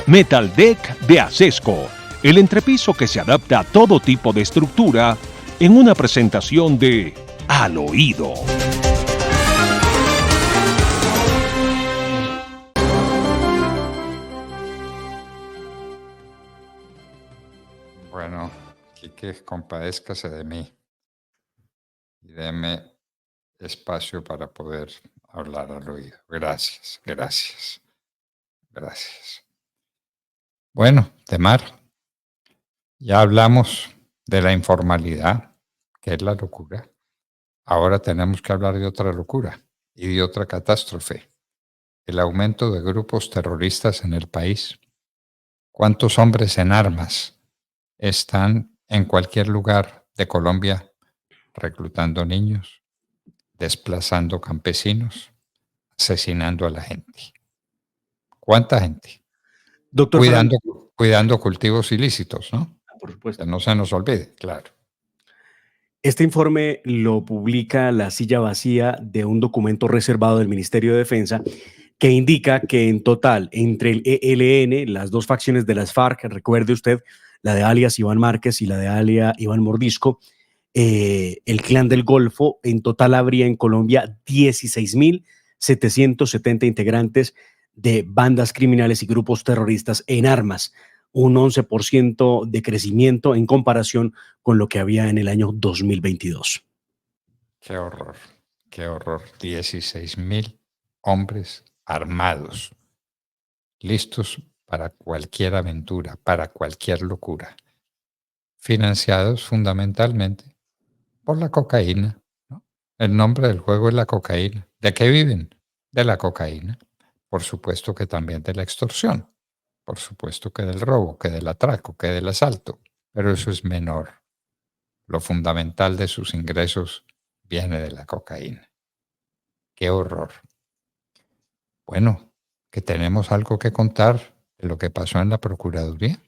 Metal Deck de Acesco, el entrepiso que se adapta a todo tipo de estructura en una presentación de Al Oído. Bueno, Quique, compadézcase de mí y deme espacio para poder hablar al oído. Gracias, gracias, gracias. Bueno, Temar, ya hablamos de la informalidad, que es la locura. Ahora tenemos que hablar de otra locura y de otra catástrofe, el aumento de grupos terroristas en el país. ¿Cuántos hombres en armas están en cualquier lugar de Colombia reclutando niños, desplazando campesinos, asesinando a la gente? ¿Cuánta gente? Doctor Fernando, Cuidando cultivos ilícitos, ¿no? por supuesto. Que no se nos olvide, claro. Este informe lo publica La Silla Vacía de un documento reservado del Ministerio de Defensa que indica que en total, entre el ELN, las dos facciones de las FARC, recuerde usted, la de alias Iván Márquez y la de alias Iván Mordisco, el Clan del Golfo, en total habría en Colombia 16.770 integrantes de bandas criminales y grupos terroristas en armas, un 11% de crecimiento en comparación con lo que había en el año 2022. Qué horror, qué horror. 16.000 hombres armados, listos para cualquier aventura, para cualquier locura, financiados fundamentalmente por la cocaína, ¿no? El nombre del juego es la cocaína. ¿De qué viven? De la cocaína. Por supuesto que también de la extorsión. Por supuesto que del robo, que del atraco, que del asalto. Pero eso es menor. Lo fundamental de sus ingresos viene de la cocaína. ¡Qué horror! Bueno, que tenemos algo que contar de lo que pasó en la Procuraduría.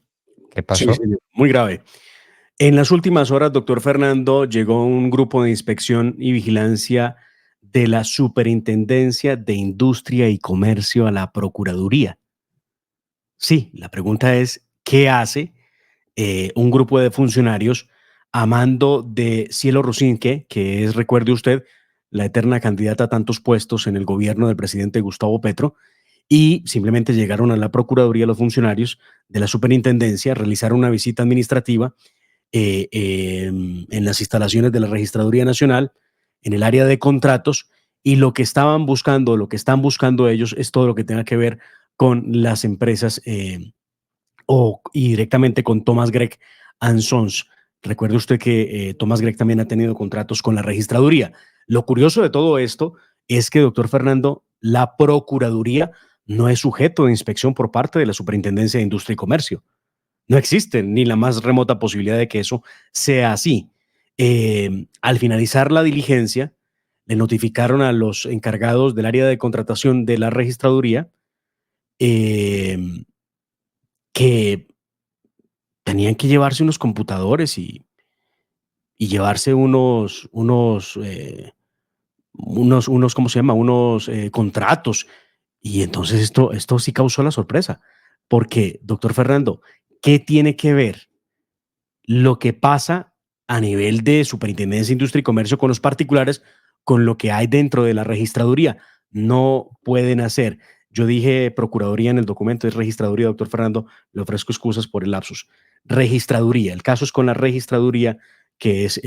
¿Qué pasó? Sí, señor. Muy grave. En las últimas horas, doctor Fernando, llegó un grupo de inspección y vigilancia de la Superintendencia de Industria y Comercio a la Procuraduría. Sí, la pregunta es, ¿qué hace un grupo de funcionarios a mando de Cielo Rusinque, que es, recuerde usted, la eterna candidata a tantos puestos en el gobierno del presidente Gustavo Petro? Y simplemente llegaron a la Procuraduría los funcionarios de la Superintendencia, realizaron una visita administrativa en las instalaciones de la Registraduría Nacional, en el área de contratos, y lo que estaban buscando, lo que están buscando ellos es todo lo que tenga que ver con las empresas y directamente con Thomas Gregg and Sons. Recuerde usted que Thomas Gregg también ha tenido contratos con la Registraduría. Lo curioso de todo esto es que, doctor Fernando, la Procuraduría no es sujeto de inspección por parte de la Superintendencia de Industria y Comercio. No existe ni la más remota posibilidad de que eso sea así. Al finalizar la diligencia, le notificaron a los encargados del área de contratación de la registraduría que tenían que llevarse unos computadores y llevarse ¿cómo se llama? Unos contratos. Y entonces esto sí causó la sorpresa, porque, doctor Fernando, ¿qué tiene que ver lo que pasa a nivel de Superintendencia de Industria y Comercio con los particulares con lo que hay dentro de la registraduría? No pueden hacer. Yo dije Procuraduría en el documento, es Registraduría, doctor Fernando, le ofrezco excusas por el lapsus. Registraduría, el caso es con la registraduría, que es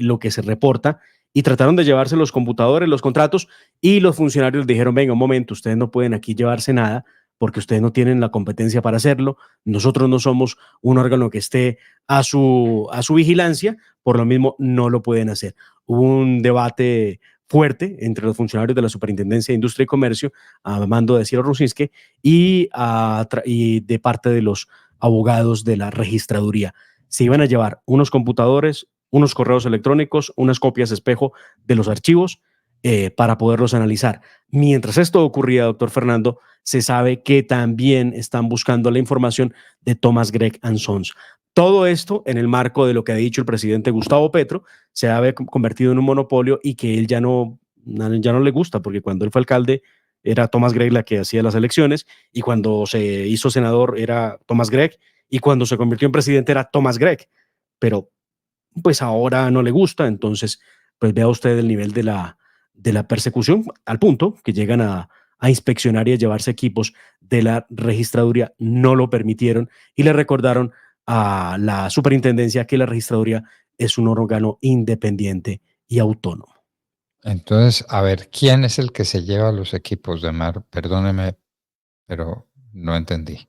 lo que se reporta, y trataron de llevarse los computadores, los contratos, y los funcionarios dijeron, venga, un momento, ustedes no pueden aquí llevarse nada porque ustedes no tienen la competencia para hacerlo, nosotros no somos un órgano que esté a su vigilancia, por lo mismo no lo pueden hacer. Hubo un debate fuerte entre los funcionarios de la Superintendencia de Industria y Comercio, a mando de Cielo Rusinske, y de parte de los abogados de la registraduría. Se iban a llevar unos computadores, unos correos electrónicos, unas copias espejo de los archivos para poderlos analizar. Mientras esto ocurría, doctor Fernando, se sabe que también están buscando la información de Thomas Gregg and Sons. Todo esto en el marco de lo que ha dicho el presidente Gustavo Petro, se ha convertido en un monopolio y que él ya no le gusta, porque cuando él fue alcalde era Thomas Gregg la que hacía las elecciones, y cuando se hizo senador era Thomas Gregg, y cuando se convirtió en presidente era Thomas Gregg, pero pues ahora no le gusta, entonces pues vea usted el nivel de la persecución al punto que llegan a inspeccionar y a llevarse equipos de la registraduría, no lo permitieron y le recordaron a la superintendencia que la registraduría es un órgano independiente y autónomo. Entonces, a ver, ¿quién es el que se lleva los equipos de mar? Perdóneme, pero no entendí.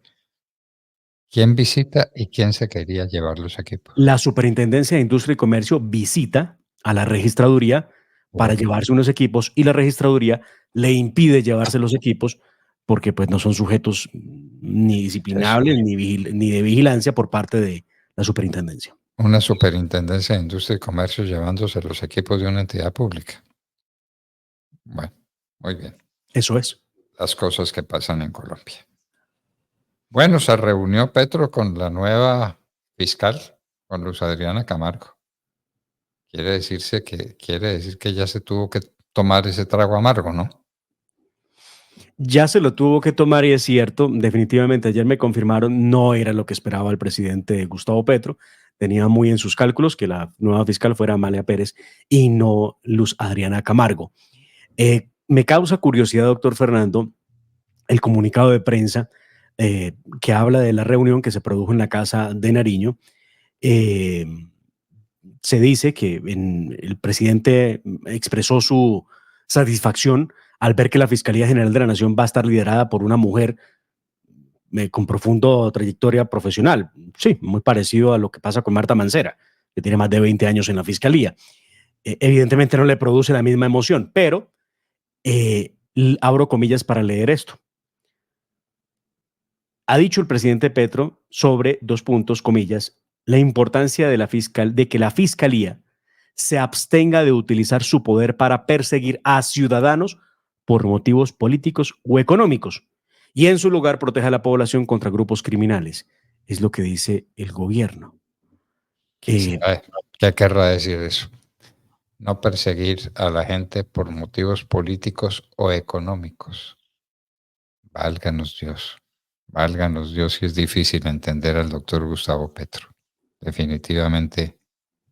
¿Quién visita y quién se quería llevar los equipos? La Superintendencia de Industria y Comercio visita a la registraduría para Uy, llevarse unos equipos y la registraduría le impide llevarse los equipos porque pues no son sujetos ni eso. disciplinables ni de vigilancia por parte de la superintendencia. Una superintendencia de industria y comercio llevándose los equipos de una entidad pública. Bueno, muy bien. Eso es. Las cosas que pasan en Colombia. Bueno, se reunió Petro con la nueva fiscal, con Luz Adriana Camargo. Quiere decir que ya se tuvo que tomar ese trago amargo, ¿no? Ya se lo tuvo que tomar y es cierto, definitivamente ayer me confirmaron, no era lo que esperaba el presidente Gustavo Petro, tenía muy en sus cálculos que la nueva fiscal fuera Amalia Pérez y no Luz Adriana Camargo. Me causa curiosidad, doctor Fernando, el comunicado de prensa que habla de la reunión que se produjo en la casa de Nariño. Eh, Se dice que el presidente expresó su satisfacción al ver que la Fiscalía General de la Nación va a estar liderada por una mujer con profundo trayectoria profesional. Sí, muy parecido a lo que pasa con Marta Mancera, que tiene más de 20 años en la Fiscalía. Evidentemente no le produce la misma emoción, pero abro comillas para leer esto. Ha dicho el presidente Petro sobre dos puntos, comillas, la importancia de que la fiscalía se abstenga de utilizar su poder para perseguir a ciudadanos por motivos políticos o económicos y en su lugar proteja a la población contra grupos criminales. Es lo que dice el gobierno. Eh, ¿Qué querrá decir eso? No perseguir a la gente por motivos políticos o económicos. Válganos Dios. Válganos Dios, si es difícil entender al doctor Gustavo Petro. Definitivamente,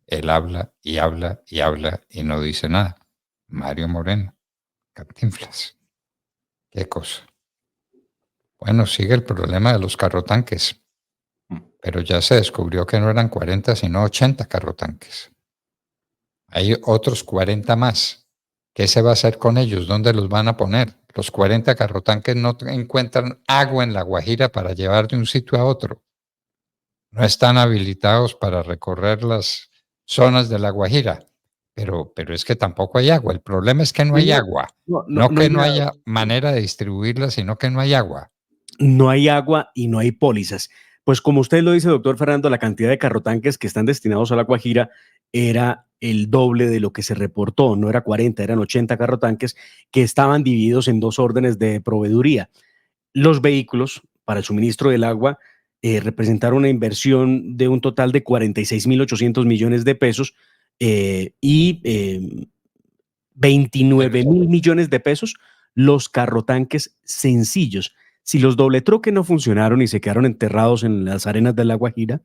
él habla y habla y habla y no dice nada. Mario Moreno, Cantinflas. ¿Qué cosa? Bueno, sigue el problema de los carrotanques, pero ya se descubrió que no eran 40, sino 80 carrotanques. Hay otros 40 más. ¿Qué se va a hacer con ellos? ¿Dónde los van a poner? Los 40 carrotanques no encuentran agua en La Guajira para llevar de un sitio a otro. No están habilitados para recorrer las zonas de La Guajira. Pero es que tampoco hay agua. El problema es que no hay agua. No no que hay no nada. haya manera de distribuirla, sino que no hay agua. No hay agua y no hay pólizas. Pues como usted lo dice, doctor Fernando, la cantidad de carrotanques que están destinados a La Guajira era el doble de lo que se reportó, no era 40, eran 80 carrotanques que estaban divididos en dos órdenes de proveeduría. Los vehículos para el suministro del agua representaron una inversión de un total de 46.800 millones de pesos y 29.000 millones de pesos los carrotanques sencillos. Si los doble troque no funcionaron y se quedaron enterrados en las arenas de La Guajira,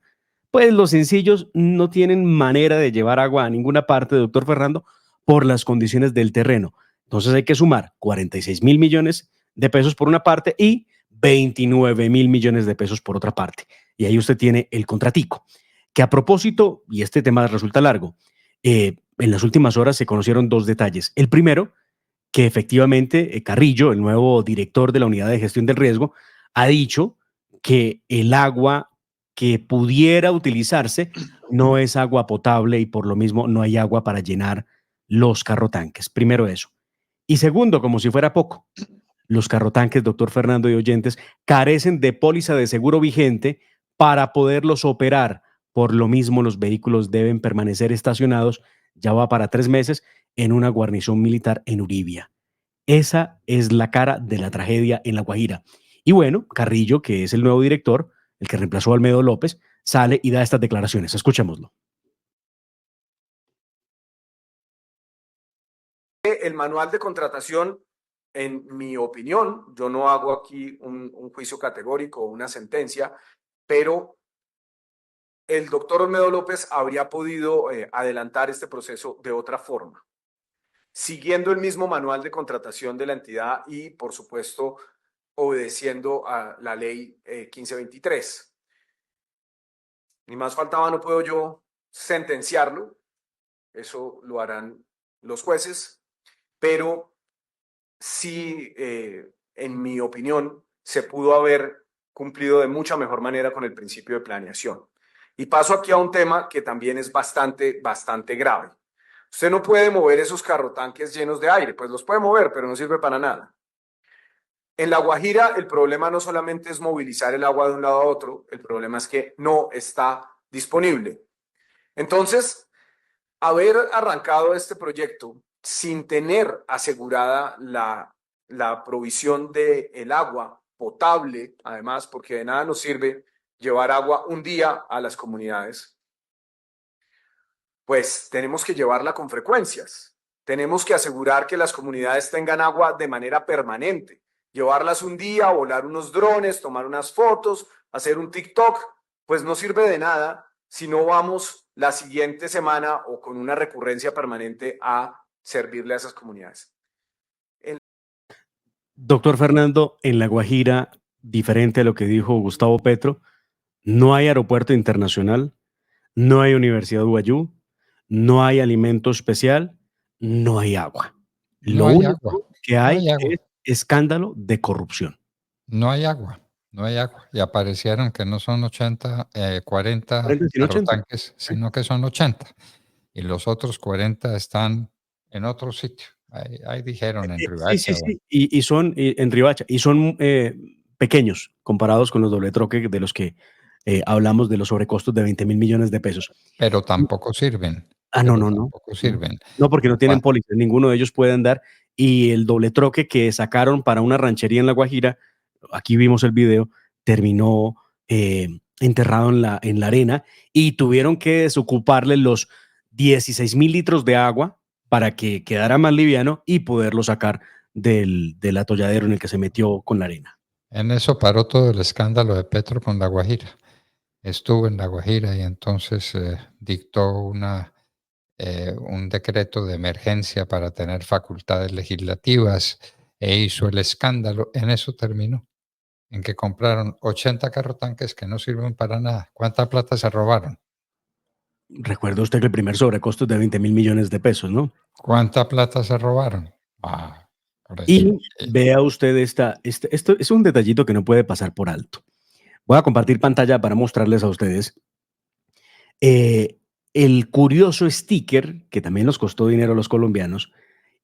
pues los sencillos no tienen manera de llevar agua a ninguna parte, doctor Fernando, por las condiciones del terreno. Entonces hay que sumar 46.000 millones de pesos por una parte y 29.000 millones de pesos por otra parte. Y ahí usted tiene el contratico. Que a propósito, y este tema resulta largo, en las últimas horas se conocieron dos detalles. El primero, que efectivamente Carrillo, el nuevo director de la Unidad de Gestión del Riesgo, ha dicho que el agua que pudiera utilizarse no es agua potable y por lo mismo no hay agua para llenar los carrotanques. Primero eso. Y segundo, como si fuera poco, los carrotanques, doctor Fernando y oyentes, carecen de póliza de seguro vigente para poderlos operar. Por lo mismo, los vehículos deben permanecer estacionados, ya va para 3 meses, en una guarnición militar en Uribia. Esa es la cara de la tragedia en La Guajira. Y bueno, Carrillo, que es el nuevo director, el que reemplazó a Almedo López, sale y da estas declaraciones. Escuchémoslo. El manual de contratación en mi opinión, yo no hago aquí un juicio categórico o una sentencia, pero el doctor Olmedo López habría podido adelantar este proceso de otra forma, siguiendo el mismo manual de contratación de la entidad y, por supuesto, obedeciendo a la ley 1523. Ni más faltaba, no puedo yo sentenciarlo, eso lo harán los jueces, pero sí, en mi opinión, se pudo haber cumplido de mucha mejor manera con el principio de planeación. Y paso aquí a un tema que también es bastante grave. Usted no puede mover esos carrotanques llenos de aire, pues los puede mover, pero no sirve para nada. En La Guajira, el problema no solamente es movilizar el agua de un lado a otro, el problema es que no está disponible. Entonces, haber arrancado este proyecto sin tener asegurada la provisión del agua potable, además, porque de nada nos sirve llevar agua un día a las comunidades, pues tenemos que llevarla con frecuencias. Tenemos que asegurar que las comunidades tengan agua de manera permanente. Llevarlas un día, volar unos drones, tomar unas fotos, hacer un TikTok, pues no sirve de nada si no vamos la siguiente semana o con una recurrencia permanente a servirle a esas comunidades. Doctor Fernando, en La Guajira, diferente a lo que dijo Gustavo Petro, no hay aeropuerto internacional, no hay Universidad Guayú, no hay alimento especial, no hay agua. No Lo hay único agua. que No hay hay agua. es escándalo de corrupción. No hay agua. No hay agua. Y aparecieron que no son 80, 40 40 sin 80. carrotanques, sino que son 80. Y los otros 40 están en otro sitio. Ahí dijeron en Sí, Riohacha. sí. Y son en Riohacha, y son pequeños comparados con los doble troque de los que hablamos de los sobrecostos de 20.000 millones de pesos. Pero tampoco sirven. No. Tampoco sirven. No, porque no tienen Bueno, pólizas, ninguno de ellos puede andar. Y el doble troque que sacaron para una ranchería en La Guajira, aquí vimos el video, terminó enterrado en la arena y tuvieron que desocuparle los 16.000 litros de agua para que quedara más liviano y poderlo sacar del atolladero en el que se metió con la arena. en eso paró todo el escándalo de Petro con La Guajira. Estuvo en La Guajira y entonces dictó un decreto de emergencia para tener facultades legislativas e hizo el escándalo. En eso terminó, en que compraron 80 carrotanques que no sirven para nada. ¿Cuánta plata se robaron? Recuerda usted que el primer sobrecosto es de 20.000 millones de pesos, ¿no? ¿Cuánta plata se robaron? Ahora Y sí. vea usted esto es un detallito que no puede pasar por alto. Voy a compartir pantalla para mostrarles a ustedes el curioso sticker que también nos costó dinero a los colombianos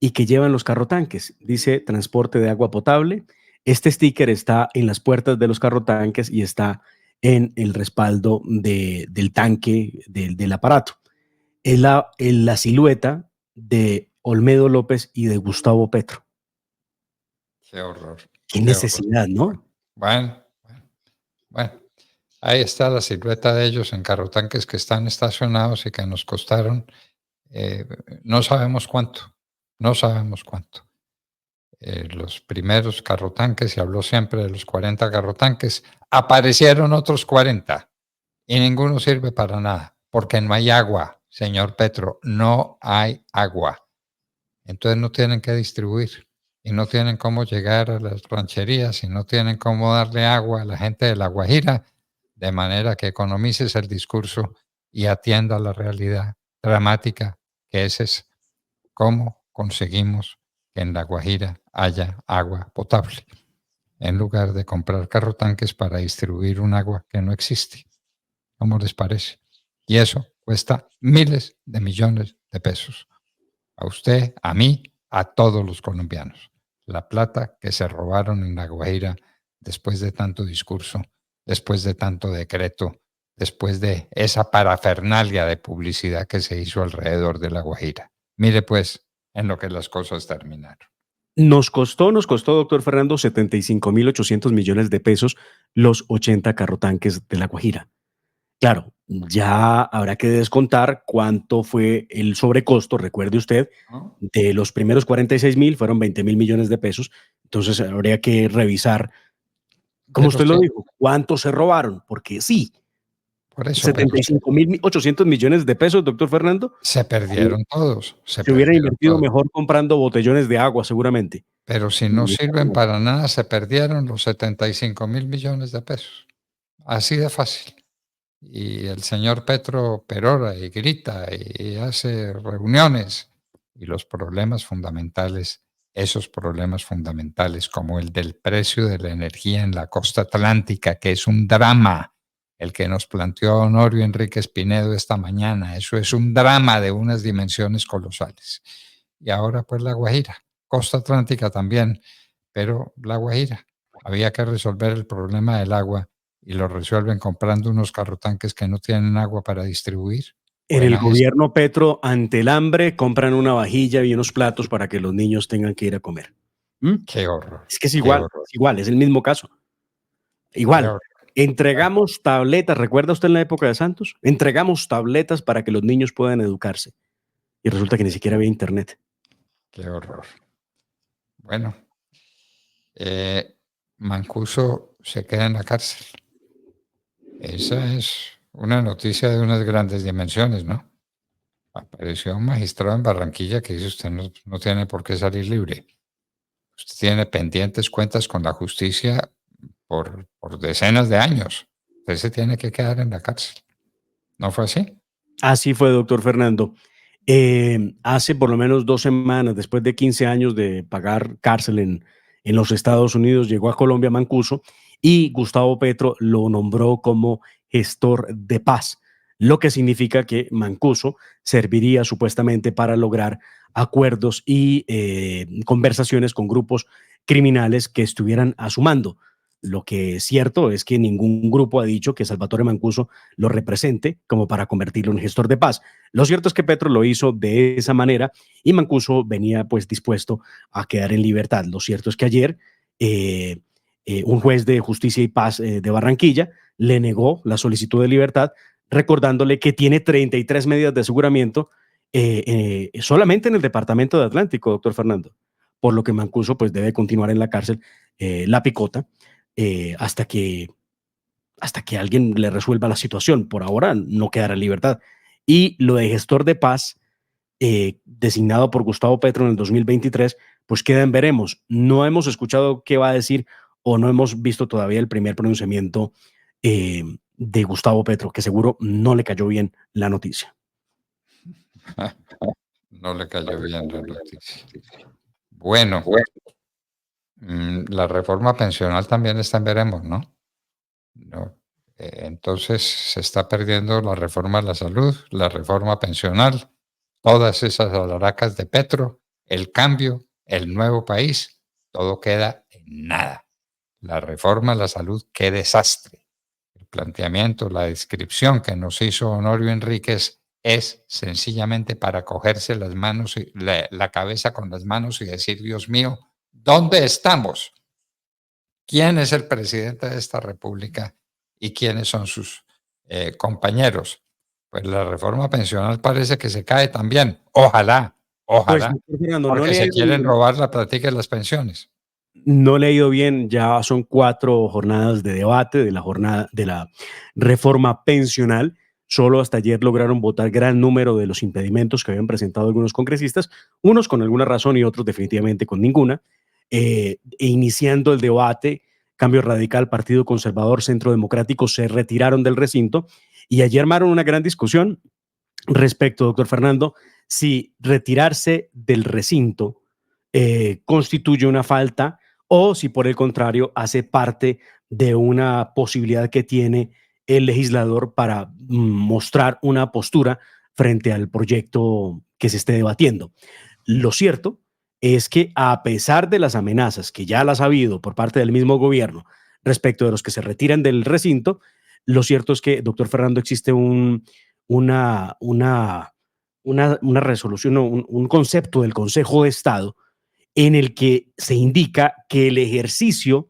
y que llevan los carrotanques. Dice transporte de agua potable. Este sticker está en las puertas de los carrotanques y está en el respaldo del tanque del aparato. Es la silueta de Olmedo López y de Gustavo Petro. Qué horror. Qué necesidad, ¿no? Bueno. Ahí está la silueta de ellos en carrotanques que están estacionados y que nos costaron no sabemos cuánto. Los primeros carrotanques, se habló siempre de los 40 carrotanques, aparecieron otros 40 y ninguno sirve para nada, porque no hay agua, señor Petro, no hay agua. Entonces no tienen que distribuir y no tienen cómo llegar a las rancherías y no tienen cómo darle agua a la gente de La Guajira, de manera que economices el discurso y atienda la realidad dramática que es cómo conseguimos que en La Guajira haya agua potable, en lugar de comprar carrotanques para distribuir un agua que no existe. ¿Cómo les parece? Y eso cuesta miles de millones de pesos. A usted, a mí, a todos los colombianos. La plata que se robaron en La Guajira después de tanto discurso, después de tanto decreto, después de esa parafernalia de publicidad que se hizo alrededor de La Guajira. Mire pues en lo que las cosas terminaron. Nos costó, doctor Fernando, 75.800 millones de pesos los 80 carrotanques de La Guajira. Claro, ya habrá que descontar cuánto fue el sobrecosto, recuerde usted, ¿no? de los primeros 46.000 fueron 20.000 millones de pesos. Entonces habría que revisar, como Pero usted lo sí, dijo, cuánto se robaron, porque sí, por eso, pero 75.800 millones de pesos, doctor Fernando, se se, perdieron todos, se se hubieran perdieron invertido todos. mejor comprando botellones de agua, seguramente. Pero si no sirven para nada, se perdieron los 75.000 millones de pesos. Así de fácil. Y el señor Petro perora y grita y hace reuniones. Y los problemas fundamentales, esos problemas fundamentales como el del precio de la energía en la costa atlántica, que es un drama, el que nos planteó Honorio Enríquez Pinedo esta mañana, eso es un drama de unas dimensiones colosales. Y ahora pues la Guajira, costa atlántica también, pero la Guajira. Había que resolver el problema del agua y lo resuelven comprando unos carrotanques que no tienen agua para distribuir. En el Buena gestión. gobierno Petro, ante el hambre, compran una vajilla y unos platos para que los niños tengan que ir a comer. ¿Mm? Qué horror, Es que qué horror, es igual, es el mismo caso. qué Igual, horror. entregamos tabletas, ¿recuerda usted en la época de Santos? Entregamos tabletas para que los niños puedan educarse. Y resulta que ni siquiera había internet. Qué horror. Bueno, Mancuso se queda en la cárcel. Esa es una noticia de unas grandes dimensiones, ¿no? Apareció un magistrado en Barranquilla que dice usted no tiene por qué salir libre. Usted tiene pendientes cuentas con la justicia por decenas de años. Usted se tiene que quedar en la cárcel. ¿No fue así? Así fue, doctor Fernando. Hace por lo menos 2 semanas, después de 15 años de pagar cárcel en los Estados Unidos, llegó a Colombia Mancuso y Gustavo Petro lo nombró como gestor de paz, lo que significa que Mancuso serviría supuestamente para lograr acuerdos y conversaciones con grupos criminales que estuvieran a su mando. Lo que es cierto es que ningún grupo ha dicho que Salvatore Mancuso lo represente como para convertirlo en gestor de paz. Lo cierto es que Petro lo hizo de esa manera y Mancuso venía pues dispuesto a quedar en libertad. Lo cierto es que ayer un juez de justicia y paz de Barranquilla le negó la solicitud de libertad, recordándole que tiene 33 medidas de aseguramiento solamente en el departamento de Atlántico, doctor Fernando, por lo que Mancuso pues debe continuar en la cárcel, la picota, hasta que alguien le resuelva la situación. Por ahora no quedará en libertad. Y lo de gestor de paz, designado por Gustavo Petro en el 2023, pues queda en veremos. No hemos escuchado qué va a decir o no hemos visto todavía el primer pronunciamiento de Gustavo Petro, que seguro no le cayó bien la noticia. No le cayó bien la noticia. Bueno, la reforma pensional también está en veremos, ¿no? No. Entonces se está perdiendo la reforma a la salud, la reforma pensional, todas esas alaracas de Petro, el cambio, el nuevo país, todo queda en nada. La reforma a la salud, qué desastre. El planteamiento, la descripción que nos hizo Honorio Enríquez es sencillamente para cogerse las manos y la cabeza con las manos y decir, Dios mío, ¿dónde estamos? ¿Quién es el presidente de esta república y quiénes son sus compañeros? Pues la reforma pensional parece que se cae también. Ojalá, Pues, ojalá, doctor Fernando, porque se quieren robar la plática de las pensiones. no le ha ido bien, ya son 4 jornadas de debate de la jornada de la reforma pensional. Solo hasta ayer lograron votar gran número de los impedimentos que habían presentado algunos congresistas, unos con alguna razón y otros definitivamente con ninguna. E iniciando el debate, Cambio Radical, Partido Conservador, Centro Democrático se retiraron del recinto y ayer armaron una gran discusión respecto, doctor Fernando, si retirarse del recinto constituye una falta o si por el contrario hace parte de una posibilidad que tiene el legislador para mostrar una postura frente al proyecto que se esté debatiendo. Lo cierto es que a pesar de las amenazas que ya las ha habido por parte del mismo gobierno respecto de los que se retiran del recinto, lo cierto es que, doctor Fernando, existe una, una, una resolución, un concepto del Consejo de Estado en el que se indica que el ejercicio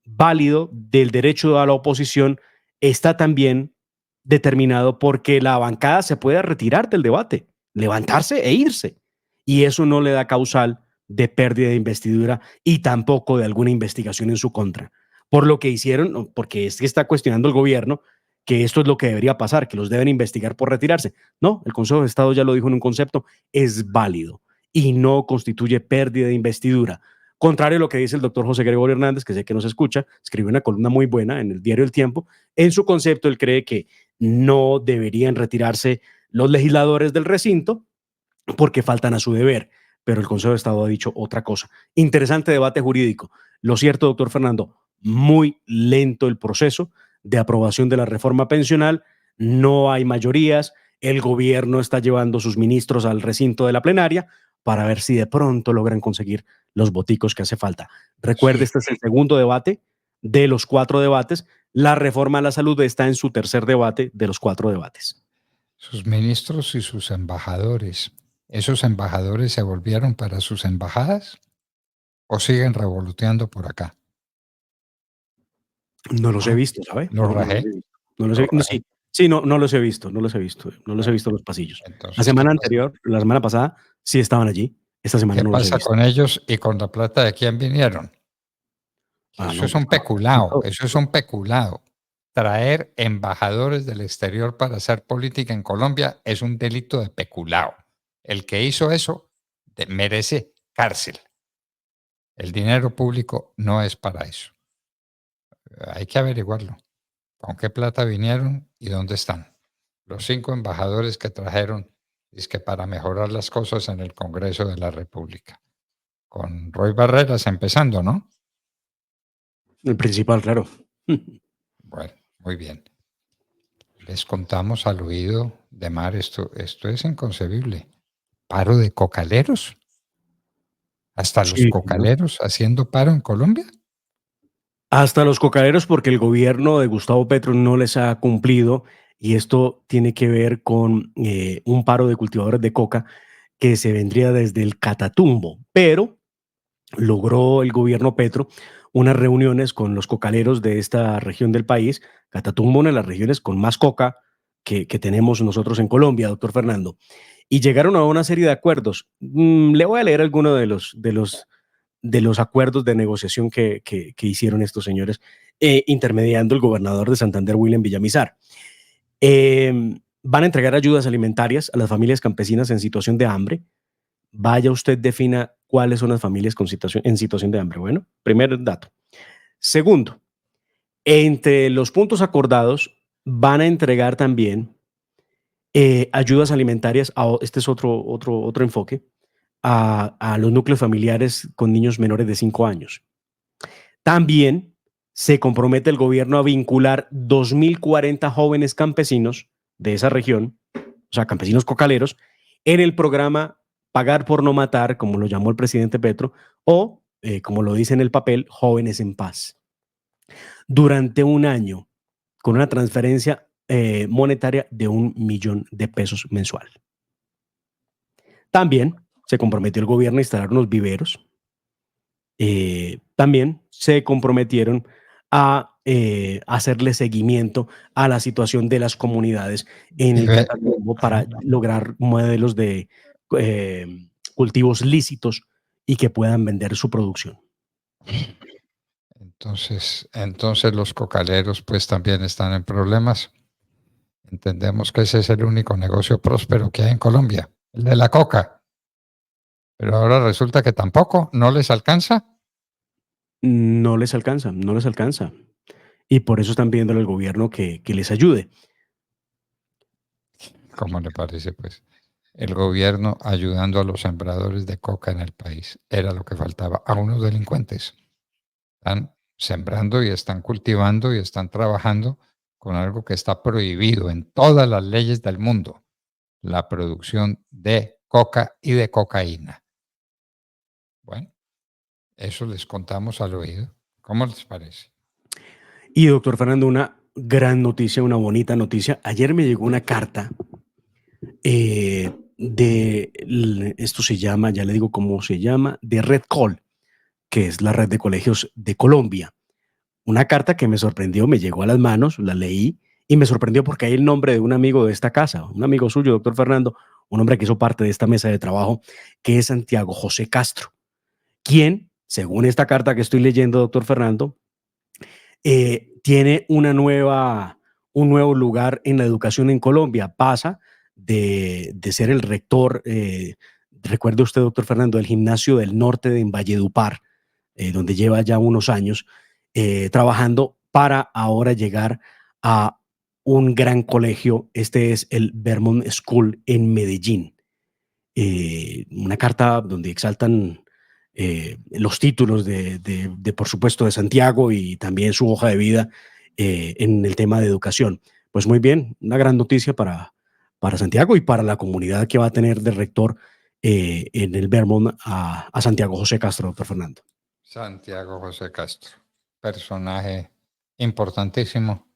válido del derecho a la oposición está también determinado porque la bancada se puede retirar del debate, levantarse e irse. Y eso no le da causal de pérdida de investidura y tampoco de alguna investigación en su contra. Por lo que hicieron, porque es que está cuestionando el gobierno que esto es lo que debería pasar, que los deben investigar por retirarse. No, el Consejo de Estado ya lo dijo en un concepto, es válido y no constituye pérdida de investidura. Contrario a lo que dice el doctor José Gregorio Hernández, que sé que nos escucha, escribió una columna muy buena en el diario El Tiempo. En su concepto, él cree que no deberían retirarse los legisladores del recinto porque faltan a su deber, pero el Consejo de Estado ha dicho otra cosa. Interesante debate jurídico. Lo cierto, doctor Fernando, muy lento el proceso de aprobación de la reforma pensional, no hay mayorías, el gobierno está llevando sus ministros al recinto de la plenaria para ver si de pronto logran conseguir los voticos que hace falta. Recuerde, este es el segundo debate de los 4 debates. La reforma a la salud está en su tercer debate de los 4 debates. Sus ministros y sus embajadores, ¿esos embajadores se volvieron para sus embajadas o siguen revoloteando por acá? No los he visto, ¿sabe? Los rajé. No los he visto. Sí, sí, no los he visto, no los he visto en los pasillos. Entonces, la semana anterior, la semana pasada, sí estaban allí. Esta semana ¿qué no los he pasa visto. con ellos y con la plata de quién vinieron? Eso es un peculado, eso es un peculado. Traer embajadores del exterior para hacer política en Colombia es un delito de peculado. El que hizo eso merece cárcel. El dinero público no es para eso. Hay que averiguarlo. ¿Con qué plata vinieron y dónde están? Los 5 embajadores que trajeron es que para mejorar las cosas en el Congreso de la República. Con Roy Barreras empezando, ¿no? El principal, claro. Bueno, muy bien. Les contamos al oído de Mar, esto es inconcebible. ¿Paro de cocaleros? ¿Hasta los cocaleros haciendo paro en Colombia? Hasta los cocaleros, porque el gobierno de Gustavo Petro no les ha cumplido, y esto tiene que ver con un paro de cultivadores de coca que se vendría desde el Catatumbo, pero logró el gobierno Petro unas reuniones con los cocaleros de esta región del país. Catatumbo, una de las regiones con más coca que tenemos nosotros en Colombia, doctor Fernando, y llegaron a una serie de acuerdos. Le voy a leer algunos de los acuerdos de negociación que hicieron estos señores, intermediando el gobernador de Santander, William Villamizar. Van a entregar ayudas alimentarias a las familias campesinas en situación de hambre. Vaya usted, defina cuáles son las familias en situación de hambre. Bueno, primer dato. Segundo, entre los puntos acordados van a entregar también ayudas alimentarias, este es otro enfoque, a los núcleos familiares con niños menores de 5 años. También se compromete el gobierno a vincular 2.040 jóvenes campesinos de esa región, o sea, campesinos cocaleros, en el programa Pagar por no matar, como lo llamó el presidente Petro, o, como lo dice en el papel, Jóvenes en Paz. Durante un año, con una transferencia monetaria de $1 millón mensual. También se comprometió el gobierno a instalar unos viveros. También se comprometieron a hacerle seguimiento a la situación de las comunidades en el Catatumbo para lograr modelos de cultivos lícitos y que puedan vender su producción. Entonces los cocaleros pues también están en problemas. Entendemos que ese es el único negocio próspero que hay en Colombia, el de la coca. Pero ahora resulta que tampoco, ¿no les alcanza? No les alcanza, no les alcanza. Y por eso están pidiendo al gobierno que les ayude. ¿Cómo le parece, pues? El gobierno ayudando a los sembradores de coca en el país. Era lo que faltaba. A unos delincuentes. Están sembrando y están cultivando y están trabajando con algo que está prohibido en todas las leyes del mundo. La producción de coca y de cocaína. Bueno, eso les contamos al oído. ¿Cómo les parece? Y doctor Fernando, una gran noticia, una bonita noticia. Ayer me llegó una carta esto se llama, ya le digo cómo se llama, de Red Call, que es la red de colegios de Colombia. Una carta que me sorprendió, me llegó a las manos, la leí y me sorprendió porque hay el nombre de un amigo de esta casa, un amigo suyo, doctor Fernando, un hombre que hizo parte de esta mesa de trabajo, que es Santiago José Castro, quien, según esta carta que estoy leyendo, doctor Fernando, tiene un nuevo lugar en la educación en Colombia. Pasa de ser el rector, recuerde usted, doctor Fernando, del Gimnasio del Norte de Valledupar, donde lleva ya unos años trabajando, para ahora llegar a un gran colegio. Este es el Vermont School en Medellín. Una carta donde exaltan los títulos por supuesto, de Santiago, y también su hoja de vida en el tema de educación. Pues muy bien, una gran noticia para Santiago y para la comunidad que va a tener de rector en el Vermont a Santiago José Castro, doctor Fernando. Santiago José Castro, personaje importantísimo,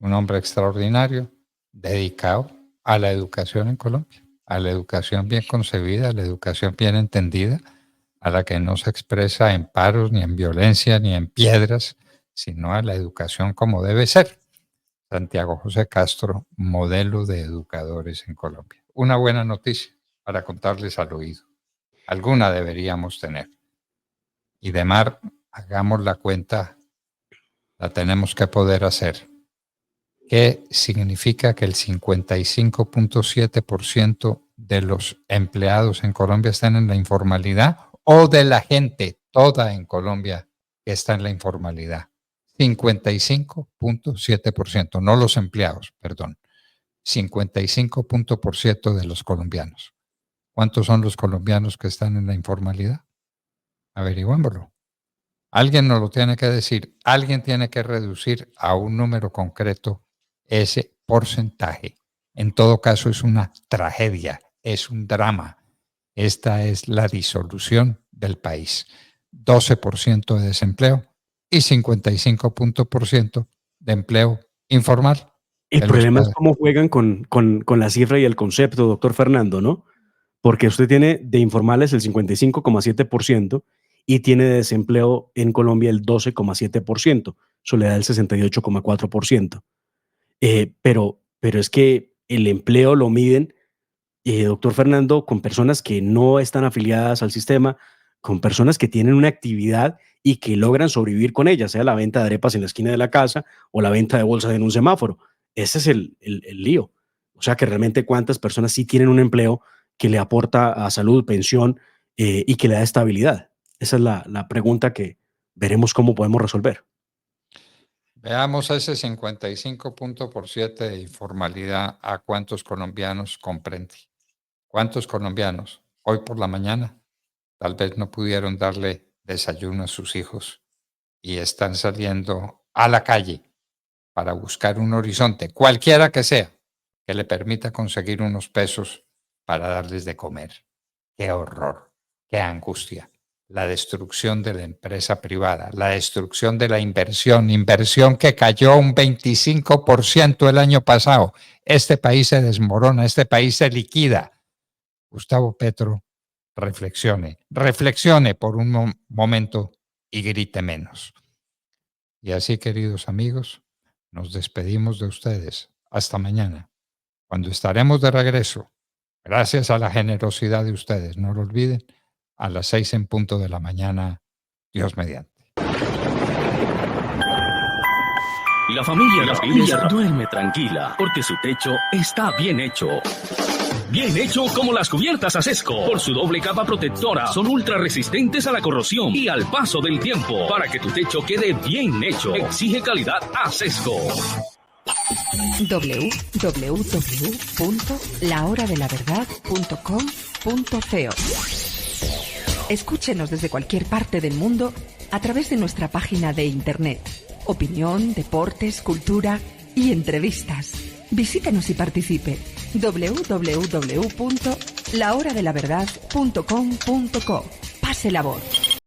un hombre extraordinario, dedicado a la educación en Colombia, a la educación bien concebida, a la educación bien entendida, a la que no se expresa en paros, ni en violencia, ni en piedras, sino a la educación como debe ser. Santiago José Castro, modelo de educadores en Colombia. Una buena noticia para contarles al oído. Alguna deberíamos tener. Y de mar, hagamos la cuenta, la tenemos que poder hacer. ¿Qué significa que el 55.7% de los empleados en Colombia están en la informalidad, o de la gente toda en Colombia que está en la informalidad? 55.7%, no los empleados, perdón. 55% de los colombianos. ¿Cuántos son los colombianos que están en la informalidad? Averiguémoslo. Alguien nos lo tiene que decir. Alguien tiene que reducir a un número concreto ese porcentaje. En todo caso, es una tragedia, es un drama. Esta es la disolución del país. 12% de desempleo y 55% de empleo informal. El problema es cómo juegan con la cifra y el concepto, doctor Fernando, ¿no? Porque usted tiene de informales el 55,7% y tiene de desempleo en Colombia el 12,7%. Eso le da el 68,4%. Pero es que el empleo lo miden, doctor Fernando, con personas que no están afiliadas al sistema, con personas que tienen una actividad y que logran sobrevivir con ella, sea la venta de arepas en la esquina de la casa o la venta de bolsas en un semáforo. Ese es el lío. O sea, que realmente cuántas personas sí tienen un empleo que le aporta a salud, pensión y que le da estabilidad. Esa es la pregunta que veremos cómo podemos resolver. Veamos ese 55% de informalidad, a cuántos colombianos comprende. ¿Cuántos colombianos hoy por la mañana tal vez no pudieron darle desayuno a sus hijos y están saliendo a la calle para buscar un horizonte, cualquiera que sea, que le permita conseguir unos pesos para darles de comer? ¡Qué horror! ¡Qué angustia! La destrucción de la empresa privada, la destrucción de la inversión que cayó un 25% el año pasado. Este país se desmorona, este país se liquida. Gustavo Petro, reflexione por un momento y grite menos. Y así, queridos amigos, nos despedimos de ustedes. Hasta mañana, cuando estaremos de regreso, gracias a la generosidad de ustedes, no lo olviden, a las 6 en punto de la mañana, Dios mediante. La familia duerme tranquila porque su techo está bien hecho. Bien hecho como las cubiertas Asesco. Por su doble capa protectora, son ultra resistentes a la corrosión y al paso del tiempo. Para que tu techo quede bien hecho, exige calidad Asesco. www.lahoradelaverdad.com.co. Escúchenos desde cualquier parte del mundo a través de nuestra página de internet. Opinión, deportes, cultura y entrevistas. Visítenos y participe. www.lahoradelaverdad.com.co. Pase la voz.